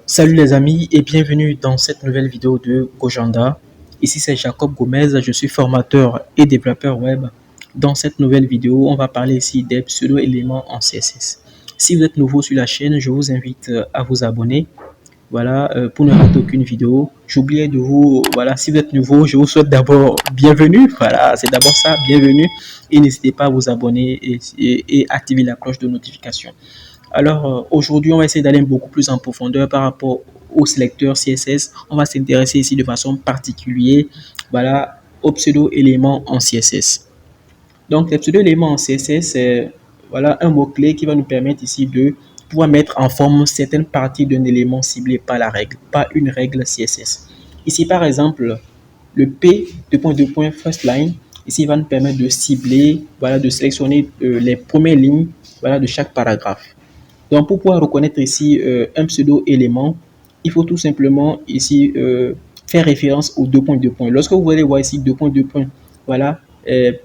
Salut les amis et bienvenue dans cette nouvelle vidéo de Gojanda. Ici c'est Jacob Gomez, je suis formateur et développeur web. Dans cette nouvelle vidéo, on va parler ici des pseudo-éléments en CSS. Si vous êtes nouveau sur la chaîne, je vous invite à vous abonner. Voilà, pour ne rater aucune vidéo. J'oubliais de vous, voilà, si vous êtes nouveau, je vous souhaite d'abord bienvenue. Voilà, c'est d'abord ça, bienvenue. Et n'hésitez pas à vous abonner et activer la cloche de notification. Alors, aujourd'hui, on va essayer d'aller beaucoup plus en profondeur par rapport au sélecteur CSS. On va s'intéresser ici de façon particulière, voilà, aux pseudo-éléments en CSS. Donc, les pseudo-éléments en CSS, c'est voilà, un mot-clé qui va nous permettre ici de pouvoir mettre en forme certaines parties d'un élément ciblé par la règle, pas une règle CSS. Ici, par exemple, le P, deux points, first line, ici, il va nous permettre de cibler, voilà, de sélectionner les premières lignes, voilà, de chaque paragraphe. Donc, pour pouvoir reconnaître ici un pseudo-élément, il faut tout simplement ici faire référence aux deux points. Lorsque vous allez voir ici deux points, voilà,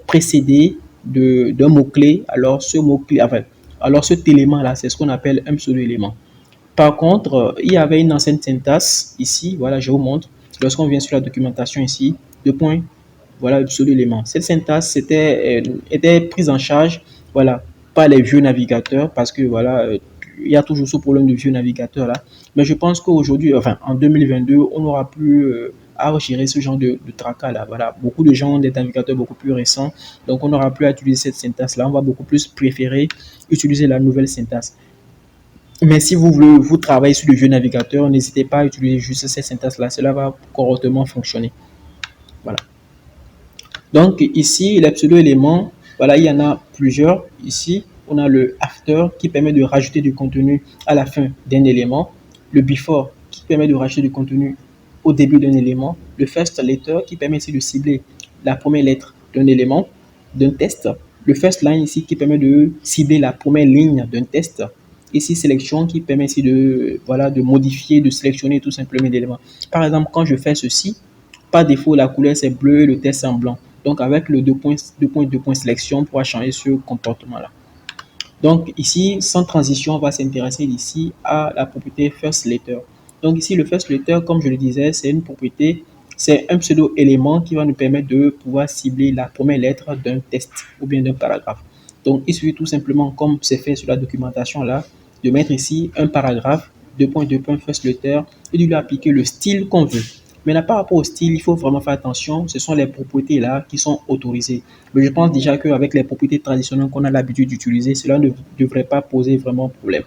précédé d'un mot-clé, alors ce mot-clé, enfin, alors cet élément-là, c'est ce qu'on appelle un pseudo-élément. Par contre, il y avait une ancienne syntaxe ici, voilà, je vous montre. Lorsqu'on vient sur la documentation ici, deux points, voilà le pseudo-élément. Cette syntaxe était prise en charge, voilà, par les vieux navigateurs parce que voilà, il y a toujours ce problème de vieux navigateurs là. Mais je pense qu'aujourd'hui, enfin en 2022, on n'aura plus à gérer ce genre de tracas là. Voilà, beaucoup de gens ont des navigateurs beaucoup plus récents, donc on n'aura plus à utiliser cette syntaxe là. On va beaucoup plus préférer utiliser la nouvelle syntaxe. Mais si vous voulez vous travailler sur le vieux navigateur, n'hésitez pas à utiliser juste cette syntaxe là. Cela va correctement fonctionner. Voilà. Donc ici, les pseudo-éléments, voilà, il y en a plusieurs. Ici, on a le after qui permet de rajouter du contenu à la fin d'un élément. Le before qui permet de rajouter du contenu au début d'un élément. Le first letter qui permet ici de cibler la première lettre d'un élément, d'un test. Le first line ici qui permet de cibler la première ligne d'un test. Ici, sélection qui permet ici de, voilà, de modifier, de sélectionner tout simplement l'élément. Par exemple, quand je fais ceci, par défaut, la couleur c'est bleu, le test c'est en blanc. Donc, avec le deux points sélection, on pourra changer ce comportement-là. Donc, ici, sans transition, on va s'intéresser ici à la propriété first letter. Donc, ici, le first letter, comme je le disais, c'est une propriété, c'est un pseudo-élément qui va nous permettre de pouvoir cibler la première lettre d'un test ou bien d'un paragraphe. Donc, il suffit tout simplement, comme c'est fait sur la documentation là, de mettre ici un paragraphe, deux points, first letter, et de lui appliquer le style qu'on veut. Maintenant, par rapport au style, il faut vraiment faire attention. Ce sont les propriétés là qui sont autorisées. Mais je pense déjà qu'avec les propriétés traditionnelles qu'on a l'habitude d'utiliser, cela ne devrait pas poser vraiment problème.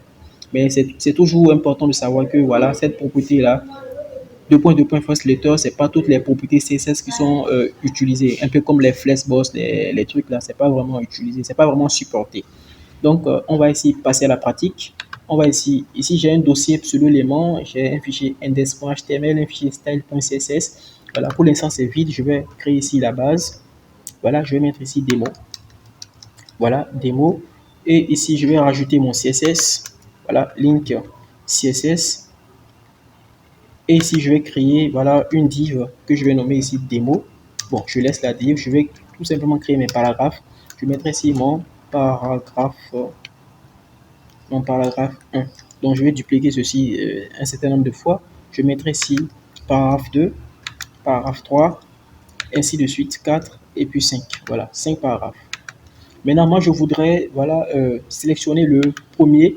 Mais c'est toujours important de savoir que voilà, cette propriété là, deux points first letter, c'est pas toutes les propriétés CSS qui sont utilisées. Un peu comme les flexbox, les trucs là, c'est pas vraiment utilisé, c'est pas vraiment supporté. Donc, on va ici passer à la pratique. On va ici j'ai un dossier pseudo-élément, j'ai un fichier index.html, un fichier style.css. Voilà, pour l'instant c'est vide, je vais créer ici la base. Voilà, je vais mettre ici démo. Voilà, démo. Et ici, je vais rajouter mon CSS. Voilà, link CSS. Et ici, je vais créer, voilà, une div que je vais nommer ici démo. Bon, je laisse la div. Je vais tout simplement créer mes paragraphes. Je mettrai ici mon paragraphe 1. Donc, je vais dupliquer ceci un certain nombre de fois. Je mettrai ici paragraphe 2, paragraphe 3, ainsi de suite, 4 et puis 5. Voilà, 5 paragraphes. Maintenant, moi, je voudrais voilà, sélectionner le premier.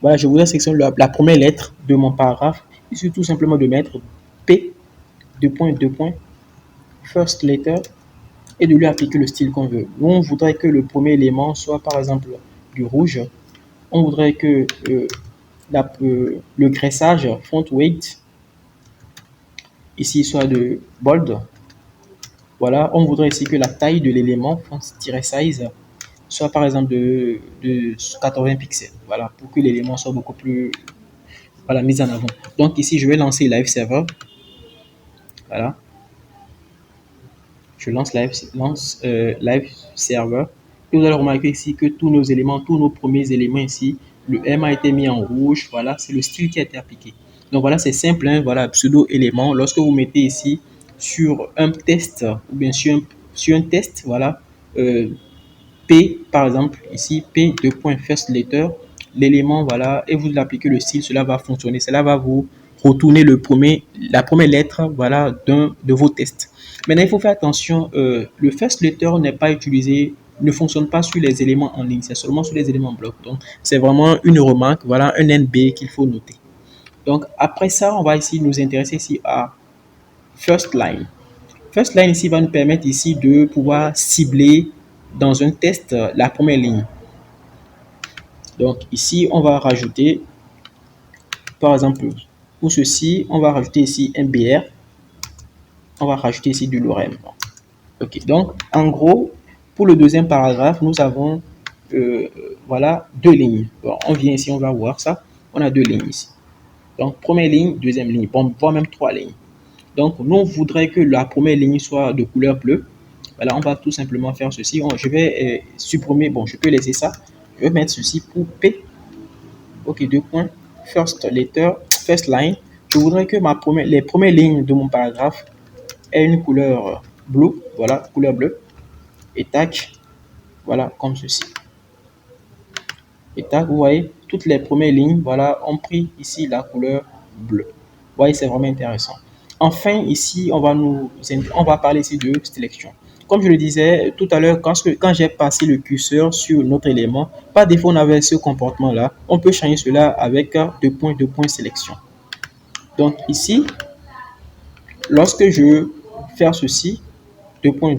Voilà, je voudrais sélectionner la première lettre de mon paragraphe. Il suffit tout simplement de mettre P, deux points, first letter, et de lui appliquer le style qu'on veut. Nous, on voudrait que le premier élément soit, par exemple, du rouge. On voudrait que le graissage, font weight, ici, soit de bold. Voilà, on voudrait ici que la taille de l'élément, font-size, soit par exemple de 80 pixels, voilà, pour que l'élément soit beaucoup plus voilà, mis en avant. Donc ici, je vais lancer Live Server, voilà, je lance Live Server, et vous allez remarquer ici que tous nos éléments, tous nos premiers éléments ici, le M a été mis en rouge, voilà, c'est le style qui a été appliqué. Donc voilà, c'est simple, hein, voilà, pseudo-élément, lorsque vous mettez ici sur un test, ou bien sur un test, voilà, P, par exemple, ici, P, deux points, first letter, l'élément, voilà, et vous appliquez le style, cela va fonctionner. Cela va vous retourner la première lettre, voilà, de vos tests. Maintenant, il faut faire attention, le first letter n'est pas utilisé, ne fonctionne pas sur les éléments en ligne, c'est seulement sur les éléments bloc. Donc, c'est vraiment une remarque, voilà, un NB qu'il faut noter. Donc, après ça, on va ici nous intéresser ici à first line. First line ici va nous permettre ici de pouvoir cibler dans un test la première ligne. Donc ici, on va rajouter, par exemple, pour ceci, on va rajouter ici un BR. On va rajouter ici du lorem. Ok, donc en gros, pour le deuxième paragraphe, nous avons voilà deux lignes. Bon, on vient ici, on va voir ça. On a deux lignes ici. Donc première ligne, deuxième ligne, bon, voire même trois lignes. Donc nous, on voudrait que la première ligne soit de couleur bleue. Voilà, on va tout simplement faire ceci. Je vais supprimer, bon, je peux laisser ça. Je vais mettre ceci pour P. Ok, deux points. First letter, first line. Je voudrais que les premières lignes de mon paragraphe aient une couleur bleue. Voilà, couleur bleue. Et tac, voilà, comme ceci. Et tac, vous voyez, toutes les premières lignes, voilà, ont pris ici la couleur bleue. Vous voyez, c'est vraiment intéressant. Enfin, ici, on va parler ici de sélection. Comme je le disais tout à l'heure, quand j'ai passé le curseur sur notre élément, par défaut, on avait ce comportement-là. On peut changer cela avec deux points sélection. Donc ici, lorsque je veux faire ceci, deux points,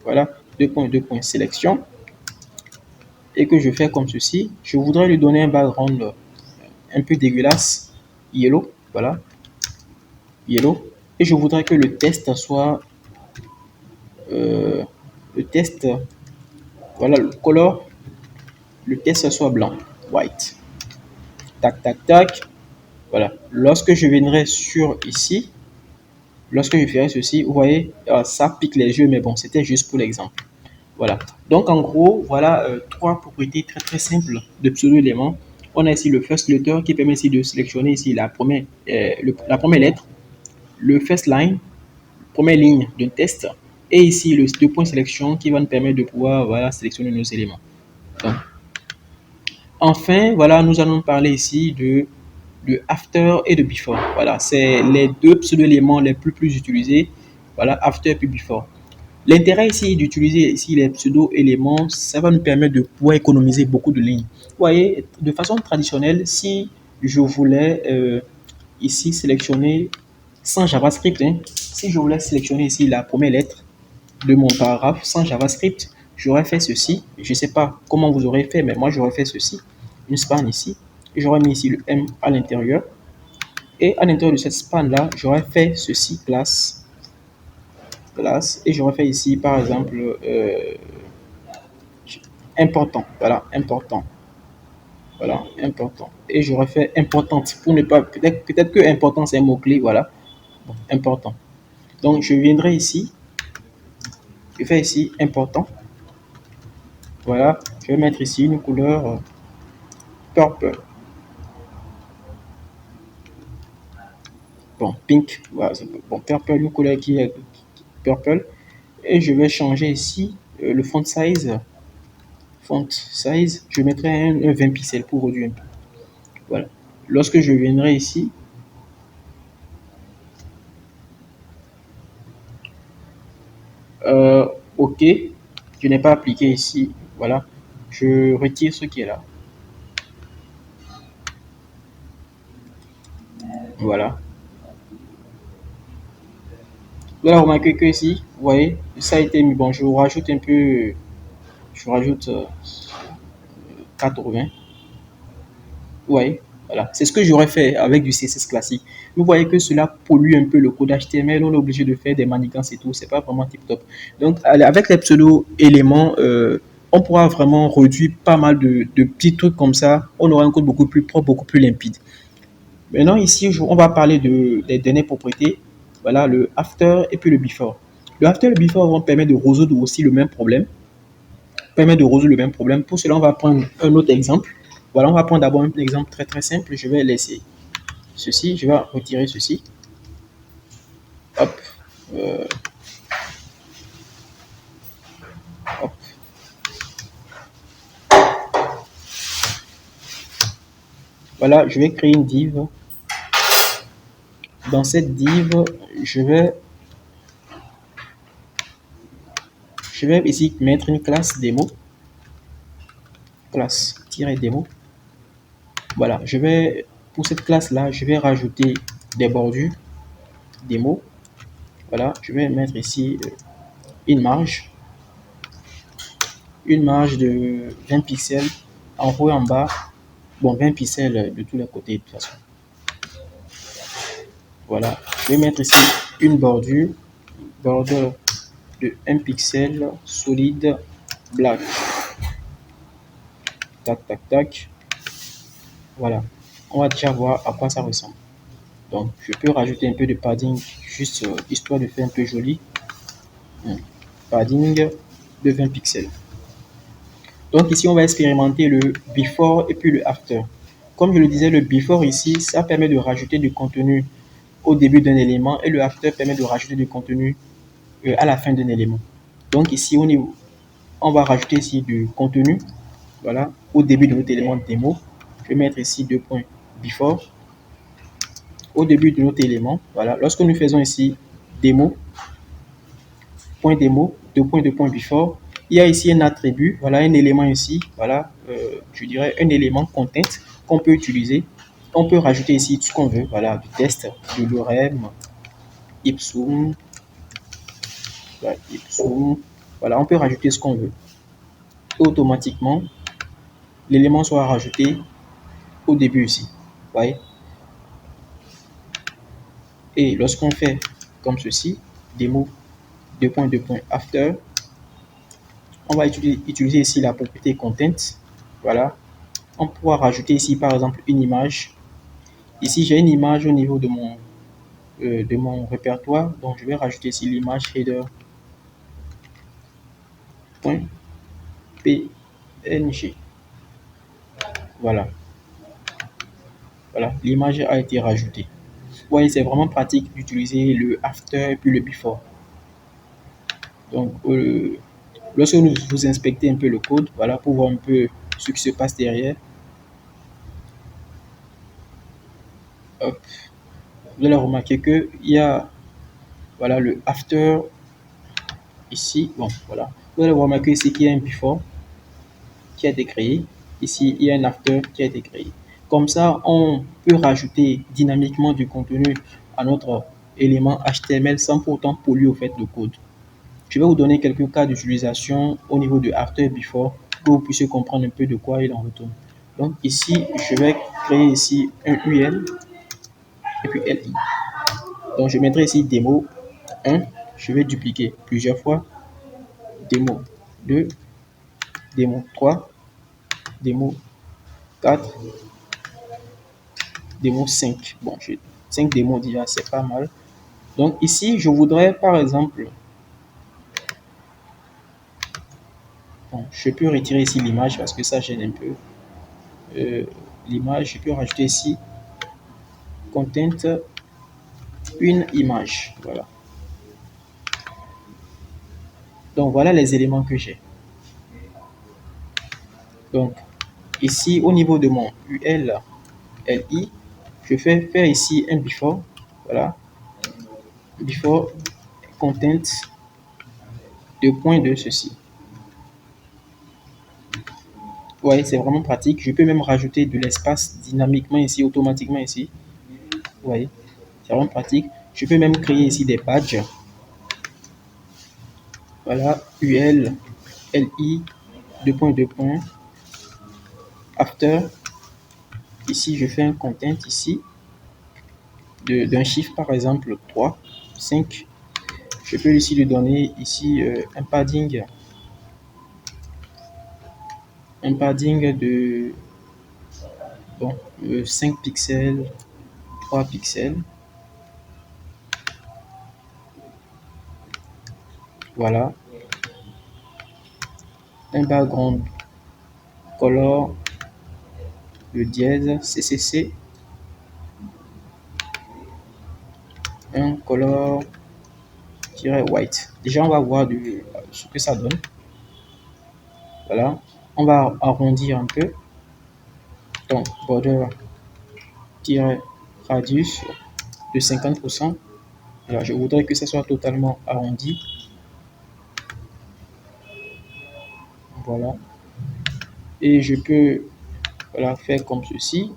voilà, deux points sélection, et que je fais comme ceci, je voudrais lui donner un background un peu dégueulasse, yellow, voilà, yellow, et je voudrais que le test soit, le test, voilà, le test soit blanc, white, tac, tac, tac, voilà. Lorsque je viendrai sur ici, lorsque je ferai ceci, vous voyez, ça pique les yeux, mais bon, c'était juste pour l'exemple. Voilà. Donc, en gros, voilà trois propriétés très très simples de pseudo-éléments. On a ici le first letter qui permet ici de sélectionner ici la la première lettre, le first line, première ligne d'un test, et ici le deux points sélection qui va nous permettre de pouvoir voilà, sélectionner nos éléments. Donc, enfin, voilà, nous allons parler ici de after et de before. Voilà, c'est les deux pseudo-éléments les plus utilisés. Voilà, after puis before. L'intérêt ici d'utiliser ici les pseudo-éléments, ça va nous permettre de pouvoir économiser beaucoup de lignes. Vous voyez, de façon traditionnelle, si je voulais ici sélectionner sans JavaScript, hein, si je voulais sélectionner ici la première lettre de mon paragraphe sans JavaScript, j'aurais fait ceci. Je ne sais pas comment vous aurez fait, mais moi j'aurais fait ceci. Une span ici. Et j'aurais mis ici le M à l'intérieur. Et à l'intérieur de cette span là, j'aurais fait ceci, classe. Et j'aurais fait ici par exemple important, voilà, important, voilà, important, et j'aurais fait importante pour ne pas, peut-être que important c'est un mot clé, voilà, bon, important. Donc je viendrai ici, je fais ici important, voilà, je vais mettre ici une couleur purple, bon, pink, voilà, bon, purple, une couleur qui est purple, et je vais changer ici le font size, je mettrai un 20 pixels pour réduire un peu. Voilà. Lorsque je viendrai ici, OK, je n'ai pas appliqué ici. Voilà. Je retire ce qui est là. Voilà. Vous allez remarquer que ici, vous voyez, ça a été mis. Bon, je rajoute un peu, je rajoute 80. Vous voyez, voilà. C'est ce que j'aurais fait avec du CSS classique. Vous voyez que cela pollue un peu le code HTML. On est obligé de faire des manigances et tout. C'est pas vraiment tip top. Donc, avec les pseudo-éléments, on pourra vraiment réduire pas mal de petits trucs comme ça. On aura un code beaucoup plus propre, beaucoup plus limpide. Maintenant, ici, on va parler des dernières propriétés. Voilà, le after et puis le before. Le after et le before vont permettre de résoudre aussi le même problème. Pour cela, on va prendre un autre exemple. Voilà, on va prendre d'abord un exemple très très simple. Je vais laisser ceci, je vais retirer ceci. Hop. Euh, hop. Voilà, je vais créer une div. Dans cette div, je vais ici mettre une classe démo. Classe-démo. Voilà, pour cette classe-là, je vais rajouter des bordures démo. Voilà, je vais mettre ici une marge de 20 pixels en haut et en bas. Bon, 20 pixels de tous les côtés de toute façon. Voilà, je vais mettre ici une bordure de 1 pixel solide black. Tac, tac, tac. Voilà, on va déjà voir à quoi ça ressemble. Donc, je peux rajouter un peu de padding juste histoire de faire un peu joli. Padding de 20 pixels. Donc ici, on va expérimenter le before et puis le after. Comme je le disais, le before ici, ça permet de rajouter du contenu au début d'un élément et le after permet de rajouter du contenu à la fin d'un élément. Donc ici, on va rajouter ici du contenu, voilà, au début de notre élément démo. Je vais mettre ici 2 points before. Au début de notre élément, voilà, lorsque nous faisons ici démo, point démo, 2 points before, il y a ici un attribut, voilà, un élément ici, voilà, je dirais un élément content qu'on peut utiliser. On peut rajouter ici tout ce qu'on veut, voilà, du test, de l'orem, ipsum, voilà, ipsum, voilà, on peut rajouter ce qu'on veut. Automatiquement, l'élément sera rajouté au début ici, voyez. Et lorsqu'on fait comme ceci, démo, 2 points after, on va utiliser ici la propriété content, voilà. On pourra rajouter ici par exemple une image. Ici j'ai une image au niveau de mon répertoire, donc je vais rajouter ici l'image header.png. Voilà, l'image a été rajoutée. Vous voyez, c'est vraiment pratique d'utiliser le after et puis le before. Donc lorsque vous inspectez un peu le code, voilà, pour voir un peu ce qui se passe derrière. Hop. Vous allez remarquer qu'il y a, voilà, le after ici. Bon, voilà. Vous allez remarquer ici qu'il y a un before qui a été créé. Ici, il y a un after qui a été créé. Comme ça, on peut rajouter dynamiquement du contenu à notre élément HTML sans pour autant polluer au fait le code. Je vais vous donner quelques cas d'utilisation au niveau de after et before pour que vous puissiez comprendre un peu de quoi il en retourne. Donc ici, je vais créer ici un UL et puis LI. Donc je mettrai ici démo 1, je vais dupliquer plusieurs fois, démo 2, démo 3, démo 4, démo 5. Bon, j'ai 5 démos déjà, c'est pas mal. Donc ici, je voudrais par exemple, bon, je peux retirer ici l'image parce que ça gêne un peu. L'image, je peux rajouter ici content une image. Voilà. Donc voilà les éléments que j'ai. Donc ici, au niveau de mon UL, LI, je vais faire ici un before. Voilà. Before content de point de ceci. Ouais, c'est vraiment pratique. Je peux même rajouter de l'espace dynamiquement ici, automatiquement ici. Vous voyez, c'est vraiment pratique. Je peux même créer ici des badges. Voilà, UL, LI, 2 points, after. Ici, je fais un content ici d'un chiffre, par exemple 3, 5. Je peux ici lui donner ici un padding de bon, 5 pixels, 3 pixels. Voilà. Un background color, le dièse CCC. Un color white. Déjà, on va voir ce que ça donne. Voilà. On va arrondir un peu. Donc, border radius de 50%. Voilà, je voudrais que ça soit totalement arrondi. Voilà. Et je peux faire comme ceci.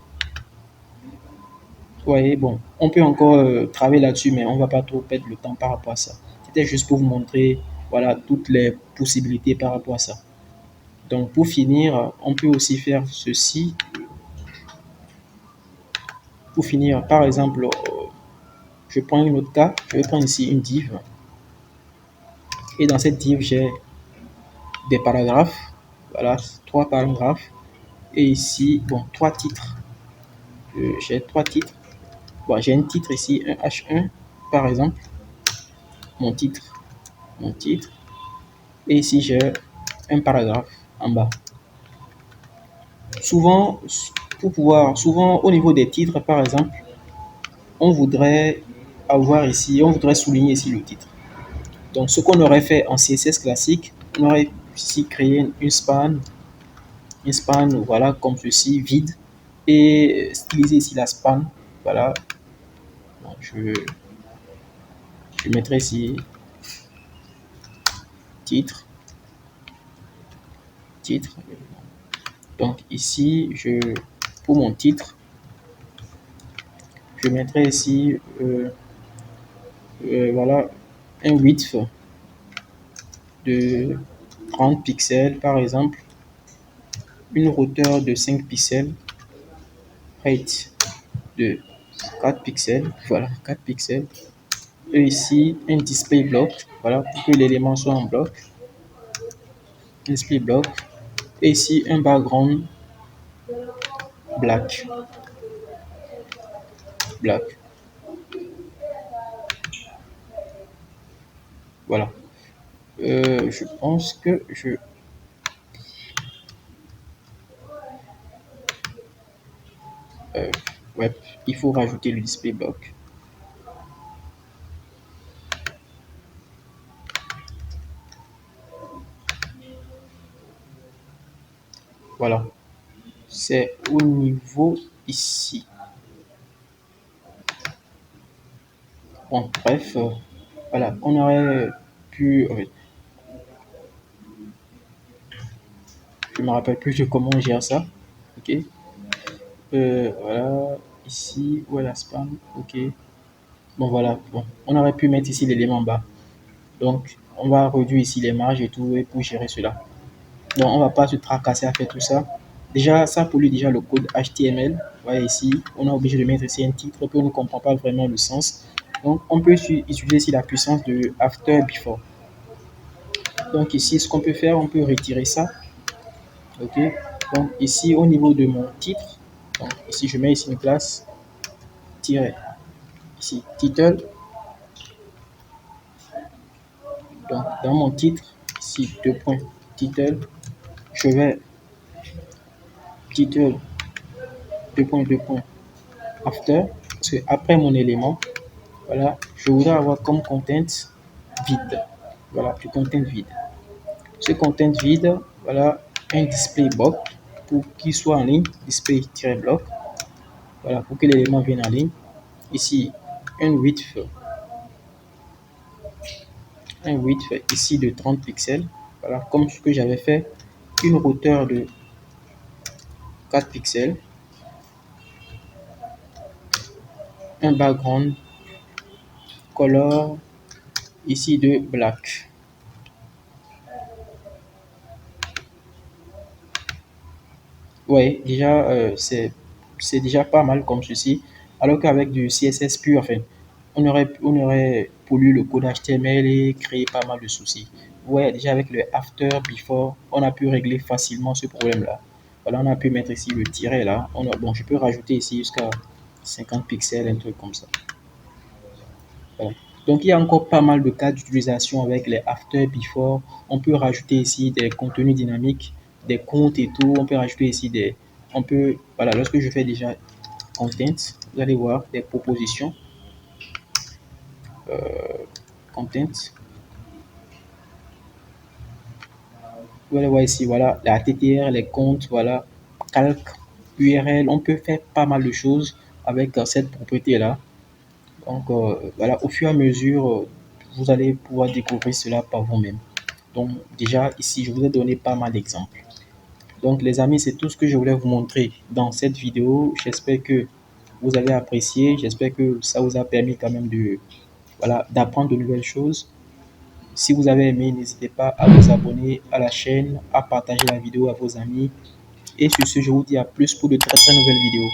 Vous voyez, bon, on peut encore travailler là-dessus, mais on ne va pas trop perdre le temps par rapport à ça. C'était juste pour vous montrer toutes les possibilités par rapport à ça. Donc, pour finir, on peut aussi faire ceci. Pour finir, par exemple, je prends un autre cas. Je vais prendre ici une div. Et dans cette div, j'ai des paragraphes. Voilà, 3 paragraphes. Et ici, bon, 3 titres. J'ai 3 titres. Bon, j'ai un titre ici, un H1, par exemple. Mon titre. Et ici, j'ai un paragraphe en bas. Souvent, souvent au niveau des titres, par exemple, on voudrait souligner ici le titre. Donc, ce qu'on aurait fait en CSS classique, on aurait ici créé une span, voilà, comme ceci, vide, et styliser ici la span, voilà. Bon, je mettrai ici titre. Donc ici, pour mon titre, je mettrai ici voilà, un width de 30 pixels par exemple, une hauteur de 5 pixels, height de 4 pixels, voilà, 4 pixels, et ici un display block, voilà, pour que l'élément soit en bloc, display block, et ici un background black. Voilà. Je pense que ouais, il faut rajouter le display block. Voilà. C'est au niveau ici. Bon, bref, voilà, on aurait pu. Je me rappelle plus de comment on gère ça. Ok. Voilà, ici, où est la spam? Ok. Bon, voilà. Bon, on aurait pu mettre ici l'élément bas. Donc, on va réduire ici les marges et tout pour gérer cela. Donc, on va pas se tracasser à faire tout ça. Déjà, ça pollue déjà le code HTML. Voilà, ici, on est obligé de mettre ici un titre qu'on ne comprend pas vraiment le sens. Donc, on peut utiliser ici la puissance de after before. Donc, ici, ce qu'on peut faire, on peut retirer ça. Ok. Donc, ici, au niveau de mon titre, donc, ici, je mets ici une classe tiret. Ici, title. Donc, dans mon titre, ici, 2 points, title, je vais title, 2 points, after, parce que après mon élément, voilà, je voudrais avoir comme content vide. Voilà, du content vide. Ce content vide, voilà, un display block pour qu'il soit en ligne, display-block, voilà, pour que l'élément vienne en ligne. Ici, un width ici de 30 pixels, voilà, comme ce que j'avais fait, une hauteur de 4 pixels, un background color ici de black. Ouais, déjà, c'est déjà pas mal comme ceci, alors qu'avec du CSS pur, enfin, on aurait pollué le code HTML et créé pas mal de soucis. Ouais, déjà avec le after, before, on a pu régler facilement ce problème-là. Voilà, on a pu mettre ici le tiret là. Bon, je peux rajouter ici jusqu'à 50 pixels, un truc comme ça. Voilà. Donc, il y a encore pas mal de cas d'utilisation avec les after, before. On peut rajouter ici des contenus dynamiques, des comptes et tout. On peut rajouter ici voilà, lorsque je fais déjà content, vous allez voir des propositions. Content. Vous allez voir ici, voilà, la TTR, les comptes, voilà, calque, URL. On peut faire pas mal de choses avec cette propriété-là. Donc, voilà, au fur et à mesure, vous allez pouvoir découvrir cela par vous-même. Donc, déjà, ici, je vous ai donné pas mal d'exemples. Donc, les amis, c'est tout ce que je voulais vous montrer dans cette vidéo. J'espère que vous avez apprécié. J'espère que ça vous a permis quand même de, voilà, d'apprendre de nouvelles choses. Si vous avez aimé, n'hésitez pas à vous abonner à la chaîne, à partager la vidéo à vos amis. Et sur ce, je vous dis à plus pour de très très nouvelles vidéos.